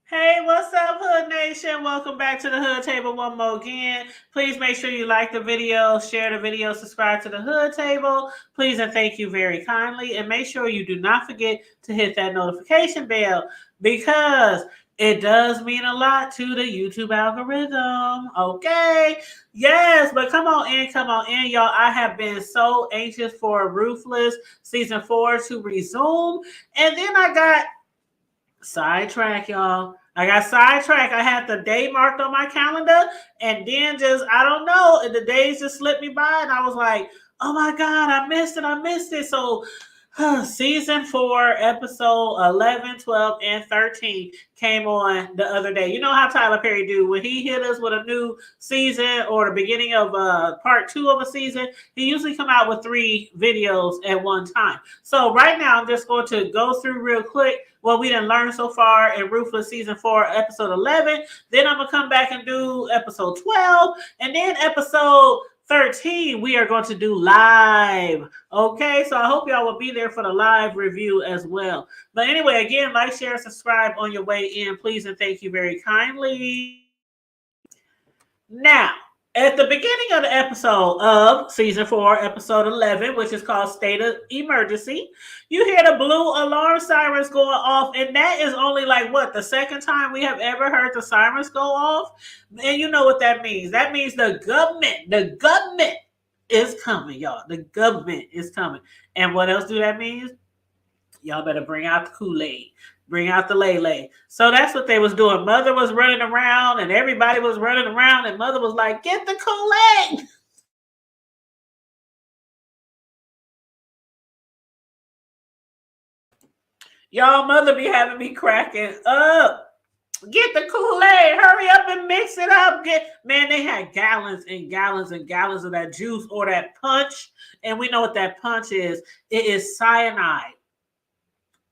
Hey, what's up, Hood Nation? Welcome back to the Hood Table one more again. Please make sure you like the video, share the video, subscribe to the Hood Table. Please and thank you very kindly. And make sure you do not forget to hit that notification bell because it does mean a lot to the YouTube algorithm. Okay. Yes, but come on in, y'all. I have been so anxious for Ruthless season 4 to resume. And then I got sidetrack, y'all. I got sidetracked. I had the day marked on my calendar, and then just I don't know, the days just slipped me by, and I was like, "Oh my god, I missed it! I missed it!" So, season 4, episode 11, 12, and 13 came on the other day. You know how Tyler Perry do when he hit us with a new season or the beginning of part 2 of a season. He usually come out with 3 videos at one time. So right now, I'm just going to go through real quick what we didn't learn so far in Ruthless season 4, episode 11. Then I'm gonna come back and do episode 12, and then episode 13 we are going to do live. Okay, so I hope y'all will be there for the live review as well. But anyway, again, like, share, subscribe on your way in, please, and thank you very kindly. Now, at the beginning of the episode of season 4, episode 11, which is called State of Emergency, you hear the blue alarm sirens going off, and that is only like what, the second time we have ever heard the sirens go off? And you know what that means. That means the government is coming, y'all. The government is coming. And what else do that mean? Y'all better bring out the Kool-Aid. Bring out the Lele. So that's what they was doing. Mother was running around and everybody was running around, and Mother was like, get the Kool-Aid. Y'all, Mother be having me cracking up. Get the Kool-Aid. Hurry up and mix it up. Man, they had gallons and gallons and gallons of that juice or that punch. And we know what that punch is. It is cyanide.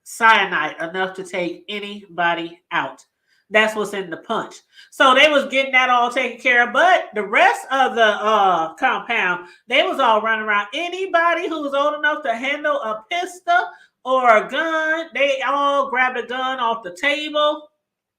Cyanide enough to take anybody out. That's what's in the punch. So they was getting that all taken care of, but the rest of the compound, they was all running around. Anybody who was old enough to handle a pistol or a gun, they all grabbed a gun off the table.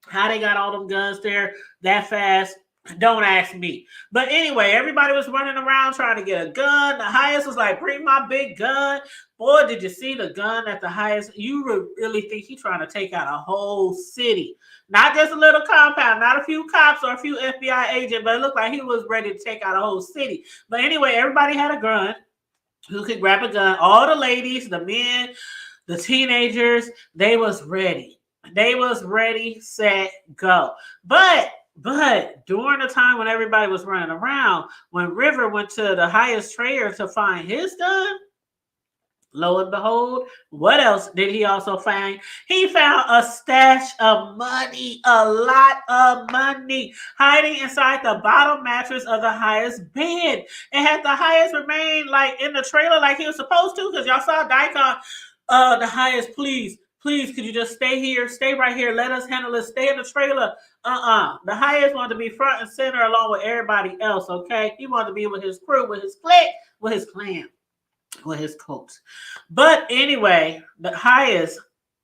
How they got all them guns there that fast, don't ask me. But anyway, everybody was running around trying to get a gun. The highest was like, bring my big gun. Boy, did you see the gun at the highest? You really think he's trying to take out a whole city. Not just a little compound, not a few cops or a few FBI agents, but it looked like he was ready to take out a whole city. But anyway, everybody had a gun. Who could grab a gun? All the ladies, the men, the teenagers, they was ready. They was ready, set, go. But during the time when everybody was running around, when River went to the highest trader to find his gun, lo and behold, what else did he also find? He found a stash of money, a lot of money, hiding inside the bottom mattress of the highest bed. And had the highest remained like in the trailer like he was supposed to, because y'all saw Daikon, the highest, please, could you just stay here? Stay right here. Let us handle it. Stay in the trailer. The highest wanted to be front and center along with everybody else, okay? He wanted to be with his crew, with his clique, with his clan, with his coach. But anyway, the highest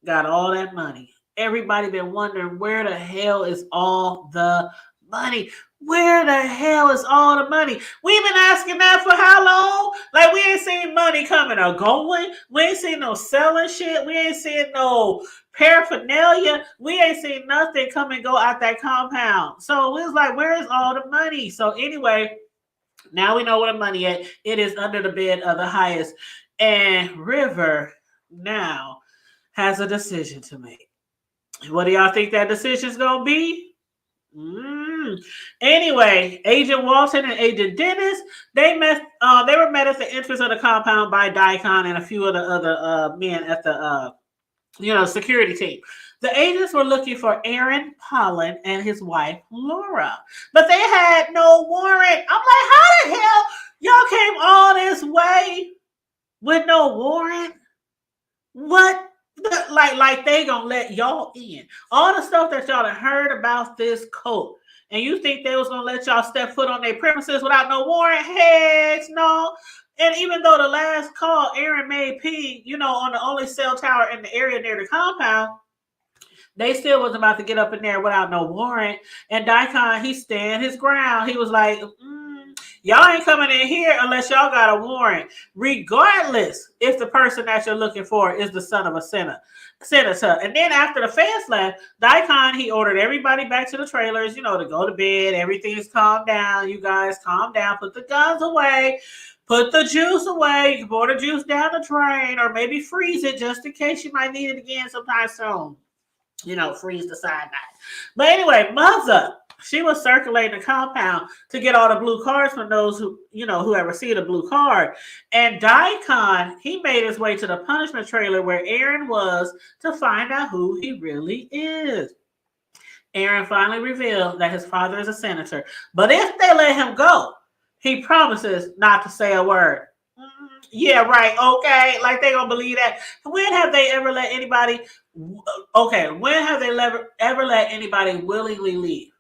got all that money. Everybody been wondering, where the hell is all the money? Where the hell is all the money? We've been asking that for how long? Like, we ain't seen money coming or going. We ain't seen no selling shit. We ain't seen no paraphernalia. We ain't seen nothing come and go out that compound. So we was like, where is all the money? So anyway, now we know where the money at. It is under the bed of the highest. And River now has a decision to make. What do y'all think that decision is going to be? Anyway, Agent Walton and Agent Dennis, they were met at the entrance of the compound by Daikon and a few of the other men at the security team. The agents were looking for Aaron Pollan and his wife Laura, but they had no warrant. I'm like, how the hell y'all came all this way with no warrant? What? Like they gonna let y'all in? All the stuff that y'all have heard about this cult, and you think they was gonna let y'all step foot on their premises without no warrant? Heck no. And even though the last call Aaron made ping, on the only cell tower in the area near the compound, They still was about to get up in there without no warrant. And Daikon, he stand his ground. He was like, y'all ain't coming in here unless y'all got a warrant, regardless if the person that you're looking for is the son of a senator. And then after the feds left, Daikon, he ordered everybody back to the trailers, to go to bed. Everything's calmed down. You guys calm down. Put the guns away. Put the juice away. You can pour the juice down the drain or maybe freeze it just in case you might need it again sometime soon. Freeze the cyanide. But anyway, Mother, she was circulating the compound to get all the blue cards from those who ever see the blue card. And Daikon, he made his way to the punishment trailer where Aaron was to find out who he really is. Aaron finally revealed that his father is a senator. But if they let him go, he promises not to say a word. Yeah, right. Okay. Like they gonna believe that. When have they ever let anybody? Okay. When have they ever let anybody willingly leave?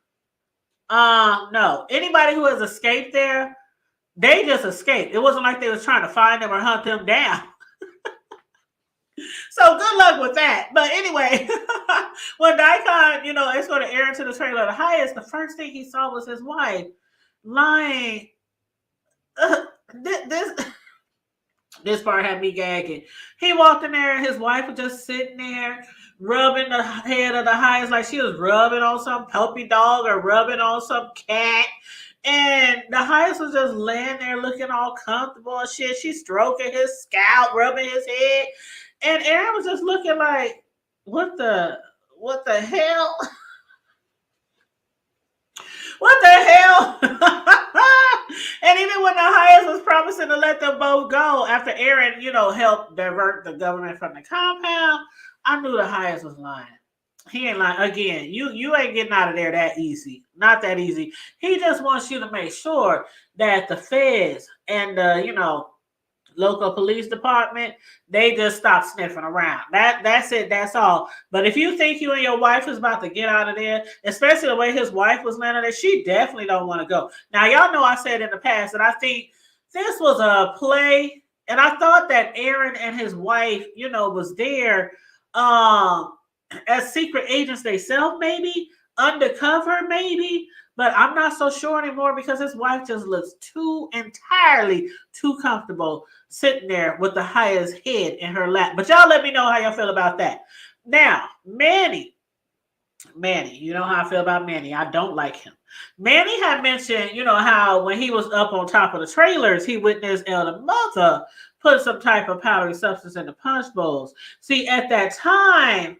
No. Anybody who has escaped there, they just escaped. It wasn't like they was trying to find them or hunt them down. So good luck with that. But anyway, when Daikon, escorted Aaron to the trailer of the highest, the first thing he saw was his wife lying. This part had me gagging. He walked in there and his wife was just sitting there rubbing the head of the highest like she was rubbing on some puppy dog or rubbing on some cat. And the highest was just laying there looking all comfortable and shit. She's stroking his scalp, rubbing his head. And Aaron was just looking like, what the hell? What the hell? And even when the highest was promising to let them both go after Aaron, helped divert the government from the compound, I knew the highest was lying. He ain't lying. Again, you ain't getting out of there that easy. Not that easy. He just wants you to make sure that the feds and the, local police department, they just stop sniffing around. That's it. That's all. But if you think you and your wife is about to get out of there, especially the way his wife was landing there, she definitely don't want to go. Now, y'all know I said in the past that I think this was a play, and I thought that Aaron and his wife, was there as secret agents themselves, maybe undercover, maybe. But I'm not so sure anymore because his wife just looks entirely too comfortable sitting there with the highest head in her lap. But y'all let me know how y'all feel about that. Now, Manny, you know how I feel about Manny. I don't like him. Manny had mentioned, how when he was up on top of the trailers, he witnessed Elder Mother put some type of powdery substance in the punch bowls. See, at that time,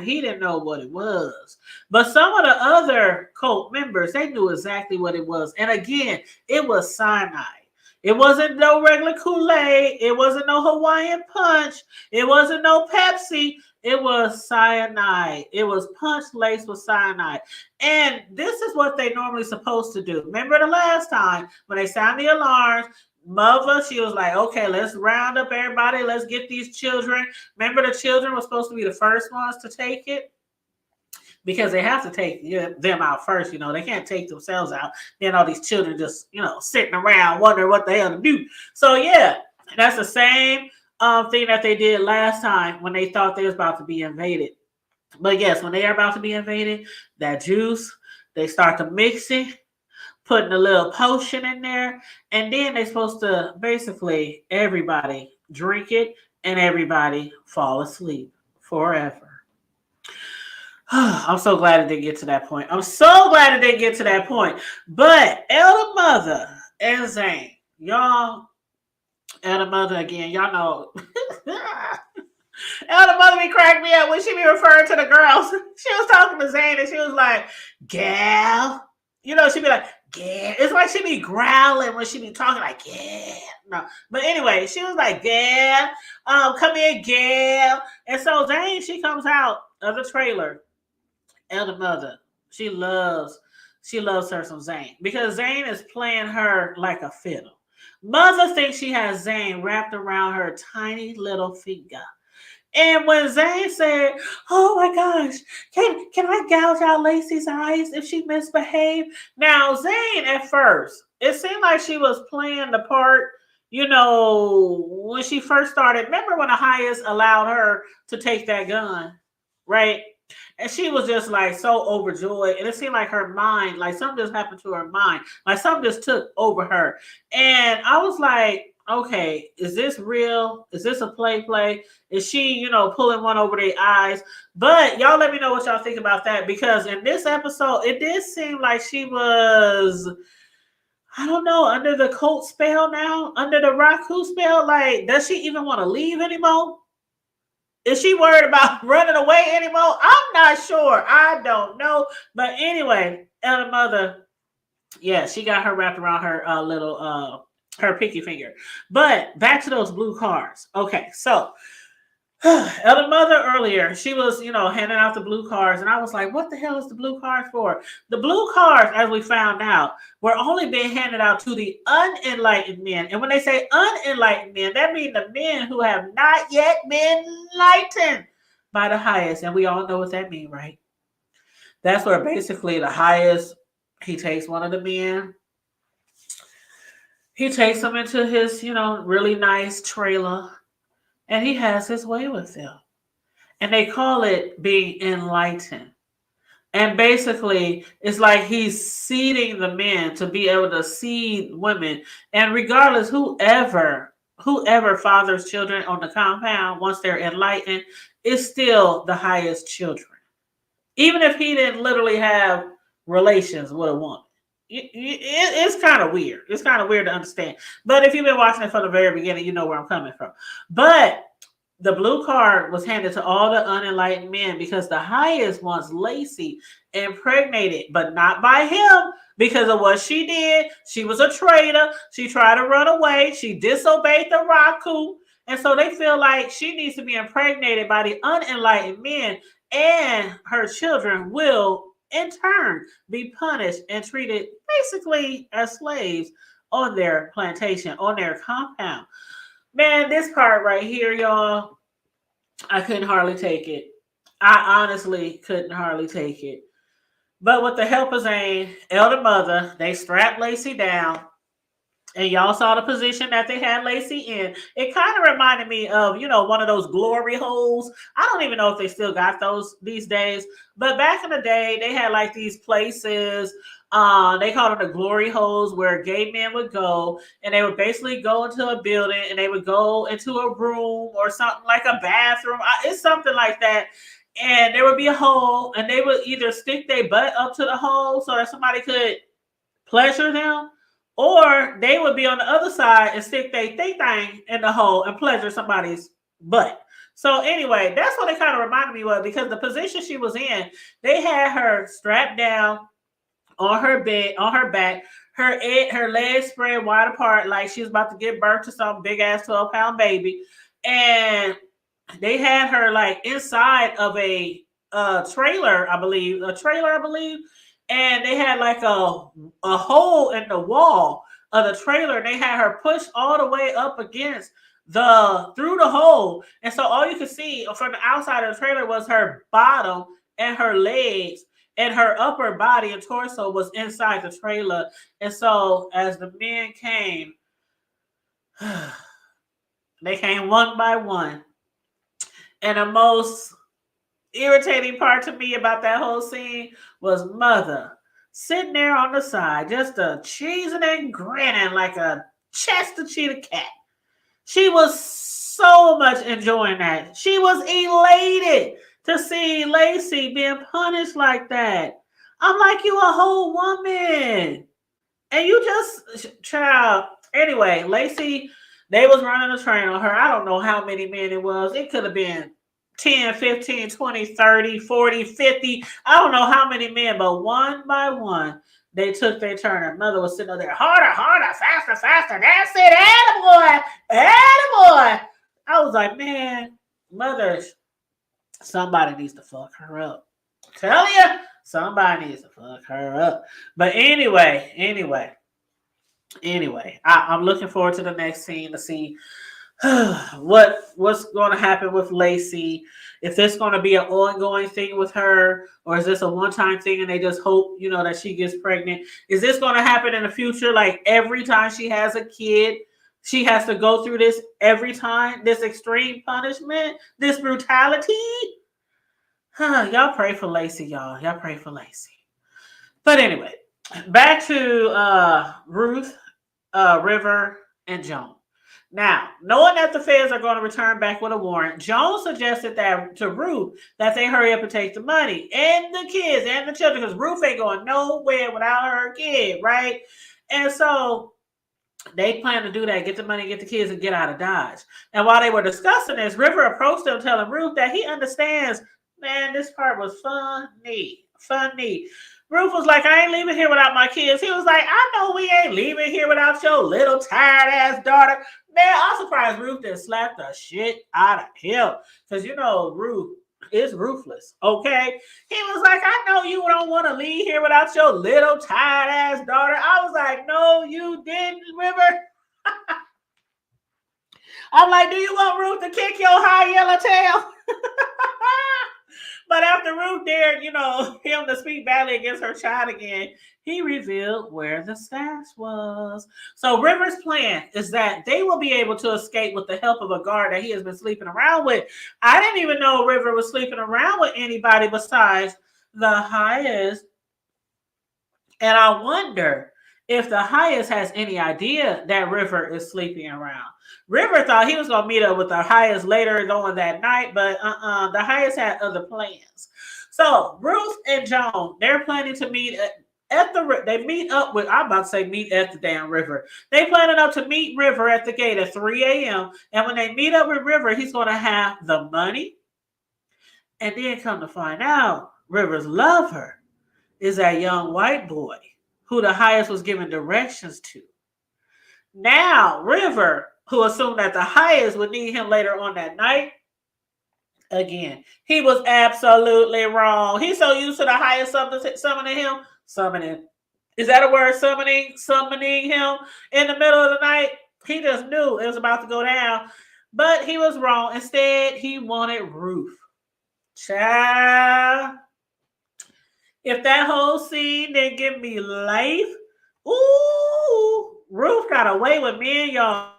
he didn't know what it was. But some of the other cult members, they knew exactly what it was. And again, it was cyanide. It wasn't no regular Kool-Aid. It wasn't no Hawaiian Punch. It wasn't no Pepsi. It was cyanide. It was punch laced with cyanide. And this is what they normally supposed to do. Remember the last time when they sound the alarms, Mother, she was like, okay, let's round up everybody. Let's get these children. Remember the children were supposed to be the first ones to take it? Because they have to take them out first. They can't take themselves out. Then all these children just, sitting around wondering what the hell to do. So, yeah, that's the same thing that they did last time when they thought they was about to be invaded. But, yes, when they are about to be invaded, that juice, they start to mix it, putting a little potion in there, and then they're supposed to basically everybody drink it and everybody fall asleep forever. I'm so glad it didn't get to that point. But Elder Mother and Zane, y'all, Elder Mother again, y'all know. Elder Mother be cracking me up when she be referring to the girls. She was talking to Zane and she was like, gal. She'd be like, yeah. It's like she be growling when she be talking like, yeah. No. But anyway, she was like, yeah, come here, gal. And so Zane, she comes out of the trailer. Elder Mother, she loves her some Zane because Zane is playing her like a fiddle. Mother thinks she has Zane wrapped around her tiny little finger. And when Zane said, oh my gosh, can I gouge out Lacey's eyes if she misbehaved? Now, Zane, at first, it seemed like she was playing the part, when she first started. Remember when the highest allowed her to take that gun, right? And she was just like so overjoyed. And it seemed like her mind, like something just happened to her mind. Like something just took over her. And I was like, okay, is this real? Is this a play? Is she, pulling one over their eyes? But y'all let me know what y'all think about that. Because in this episode, it did seem like she was, I don't know, under the cult spell now, under the Raku spell. Like, does she even want to leave anymore? Is she worried about running away anymore? I'm not sure. I don't know. But anyway, Elder Mother, yeah, she got her wrapped around her little her pinky finger. But back to those blue cards. Okay, so Elder Mother earlier, she was, handing out the blue cards, and I was like, what the hell is the blue cards for? The blue cards, as we found out, were only being handed out to the unenlightened men. And when they say unenlightened men, that means the men who have not yet been enlightened by the highest. And we all know what that means, right? That's where basically the highest, he takes one of the men, he takes them into his, really nice trailer, and he has his way with them. And they call it being enlightened. And basically, it's like he's seeding the men to be able to seed women. And regardless, whoever fathers children on the compound, once they're enlightened, is still the highest children. Even if he didn't literally have relations with a woman. It's kind of weird. It's kind of weird to understand. But if you've been watching it from the very beginning, you know where I'm coming from. But the blue card was handed to all the unenlightened men because the highest wants Lacey impregnated, but not by him because of what she did. She was a traitor. She tried to run away. She disobeyed the Raku. And so they feel like she needs to be impregnated by the unenlightened men, and her children will in turn be punished and treated basically as slaves on their plantation, on their compound. Man, this part right here, y'all, I couldn't hardly take it. I honestly couldn't hardly take it. But with the help of Zane, Elder Mother, they strapped Lacey down. And y'all saw the position that they had Lacey in. It kind of reminded me of, one of those glory holes. I don't even know if they still got those these days. But back in the day, they had like these places. They called it the glory holes, where gay men would go, and they would basically go into a building, and they would go into a room or something like a bathroom. It's something like that. And there would be a hole, and they would either stick their butt up to the hole so that somebody could pleasure them, or they would be on the other side and stick their thing in the hole and pleasure somebody's butt. So anyway, that's what it kind of reminded me of, because the position she was in, they had her strapped down on her bed, on her back, her legs spread wide apart like she was about to give birth to some big ass 12-pound baby. And they had her like inside of a trailer, I believe. And they had like a hole in the wall of the trailer. And they had her pushed all the way up against through the hole. And so all you could see from the outside of the trailer was her bottom and her legs, and her upper body and torso was inside the trailer. And so as the men came, they came one by one. And the most irritating part to me about that whole scene was Mother sitting there on the side, just cheesing and grinning like a Chester Cheetah cat. She was so much enjoying that. She was elated to see Lacey being punished like that. I'm like, you a whole woman. And you just, child. Anyway, Lacey, they was running a train on her. I don't know how many men it was. It could have been 10, 15, 20, 30, 40, 50. I don't know how many men, but one by one, they took their turn. Her mother was sitting there, harder, faster. That's it, attaboy. I was like, man, Mother, somebody needs to fuck her up. Tell you, somebody needs to fuck her up. But anyway, I'm looking forward to the next scene to see what's going to happen with Lacey. If there's going to be an ongoing thing with her, or is this a one-time thing and they just hope, that she gets pregnant? Is this going to happen in the future? Like every time she has a kid, she has to go through this every time, this extreme punishment, this brutality? Y'all pray for Lacey, y'all. Y'all pray for Lacey. But anyway, back to Ruth, River, and Joan. Now, knowing that the feds are going to return back with a warrant, Joan suggested that to Ruth that they hurry up and take the money and the kids and the children, because Ruth ain't going nowhere without her kid, right? And so they plan to do that, get the money, get the kids, and get out of Dodge. And while they were discussing this, River approached them, telling Ruth that he understands, man, this part was funny. Funny. Ruth was like, I ain't leaving here without my kids. He was like, I know we ain't leaving here without your little tired ass daughter. Man, I'm surprised Ruth didn't slap the shit out of him. Because, you know, Ruth is ruthless, okay? He was like, I know you don't want to leave here without your little tired ass daughter. I was like, no, you didn't, River. I'm like, do you want Ruth to kick your high yellow tail? But after Ruth dared, you know, him to speak badly against her child again, he revealed where the stash was. So River's plan is that they will be able to escape with the help of a guard that he has been sleeping around with. I didn't even know River was sleeping around with anybody besides the highest. And I wonder if the highest has any idea that River is sleeping around. River thought he was going to meet up with the highest later on that night, but the highest had other plans. So Ruth and Joan, they're planning to meet they meet up with, I'm about to say meet at the damn river. They planning up to meet River at the gate at 3 a.m. And when they meet up with River, he's going to have the money. And then come to find out, River's lover is that young white boy who the highest was giving directions to. Now, River, who assumed that the highest would need him later on that night, again, he was absolutely wrong. He's so used to the highest summoning him. Summoning. Is that a word? Summoning him in the middle of the night. He just knew it was about to go down. But he was wrong. Instead, he wanted Ruth. Child. If that whole scene didn't give me life, ooh, Ruth got away with me and y'all.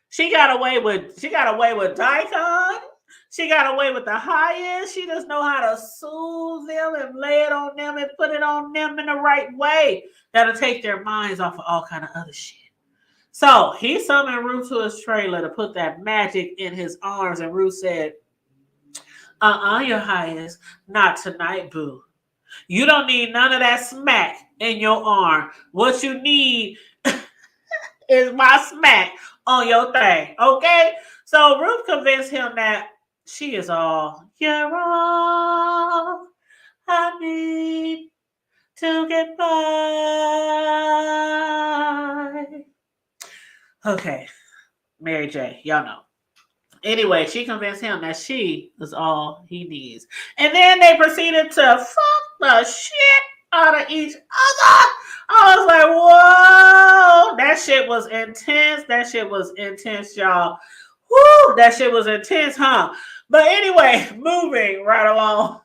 She got away with Daikon. She got away with the highest. She just know how to soothe them and lay it on them and put it on them in the right way. That'll take their minds off of all kind of other shit. So he summoned Ruth to his trailer to put that magic in his arms, and Ruth said, your highest, not tonight, boo. You don't need none of that smack in your arm. What you need is my smack on your thing, okay? So Ruth convinced him that she is all you're all I need to get by. Okay, Mary J, y'all know. Anyway, she convinced him that she was all he needs. And then they proceeded to fuck the shit out of each other. I was like, whoa. That shit was intense. That shit was intense, y'all. Woo, that shit was intense, huh? But anyway, moving right along.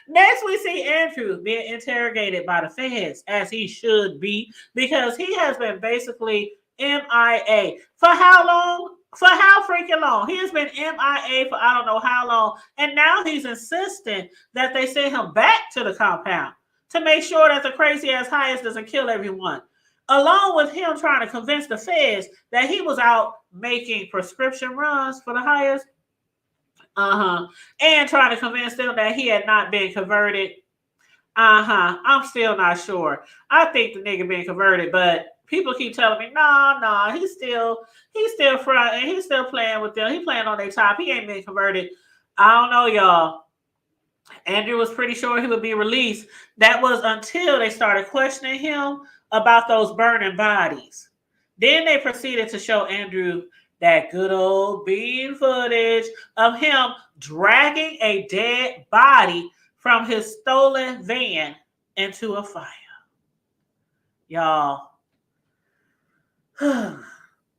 Next, we see Andrew being interrogated by the feds, as he should be, because he has been basically MIA. For how long? For how freaking long? He has been MIA for I don't know how long. And now he's insisting that they send him back to the compound to make sure that the crazy ass highest doesn't kill everyone. Along with him trying to convince the feds that he was out making prescription runs for the highest. And trying to convince them that he had not been converted. I'm still not sure. I think the nigga been converted, but people keep telling me, no, he's still front and he's still playing with them. He playing on their top. He ain't been converted. I don't know, y'all. Andrew was pretty sure he would be released. That was until they started questioning him about those burning bodies. Then they proceeded to show Andrew that good old bean footage of him dragging a dead body from his stolen van into a fire. Y'all.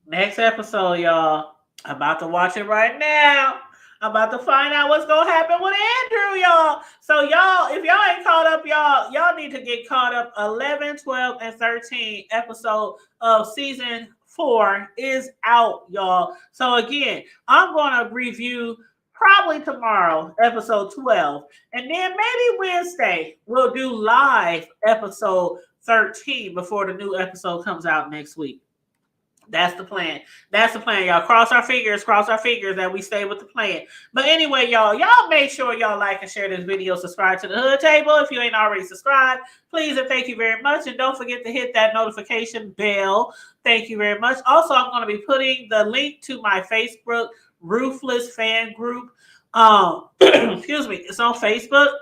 Next episode, y'all. I'm about to watch it right now. I'm about to find out what's going to happen with Andrew, y'all. So, y'all, if y'all ain't caught up, y'all need to get caught up. 11, 12, and 13 episode of season 4 is out, y'all. So, again, I'm going to review probably tomorrow, episode 12. And then maybe Wednesday, we'll do live episode 13 before the new episode comes out next week. That's the plan. That's the plan, y'all. Cross our fingers that we stay with the plan. But anyway, y'all make sure y'all like and share this video. Subscribe to the Hood Table if you ain't already subscribed. Please and thank you very much. And don't forget to hit that notification bell. Thank you very much. Also, I'm going to be putting the link to my Facebook Ruthless fan group. Excuse me. It's on Facebook.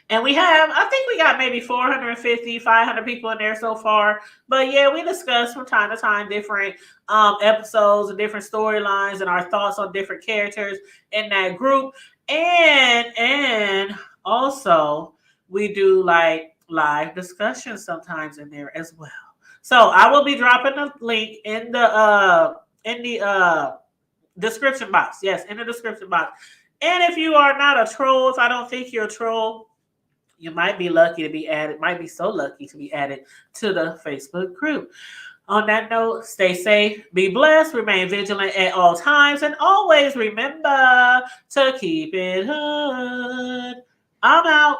And I think we got maybe 450, 500 people in there so far. But yeah, we discuss from time to time different episodes and different storylines and our thoughts on different characters in that group. And also we do like live discussions sometimes in there as well. So I will be dropping a link in the description box. Yes, in the description box. And if you are not a troll, if I don't think you're a troll, you might be lucky to be added, might be so lucky to be added to the Facebook group. On that note, stay safe, be blessed, remain vigilant at all times, and always remember to keep it hood. I'm out.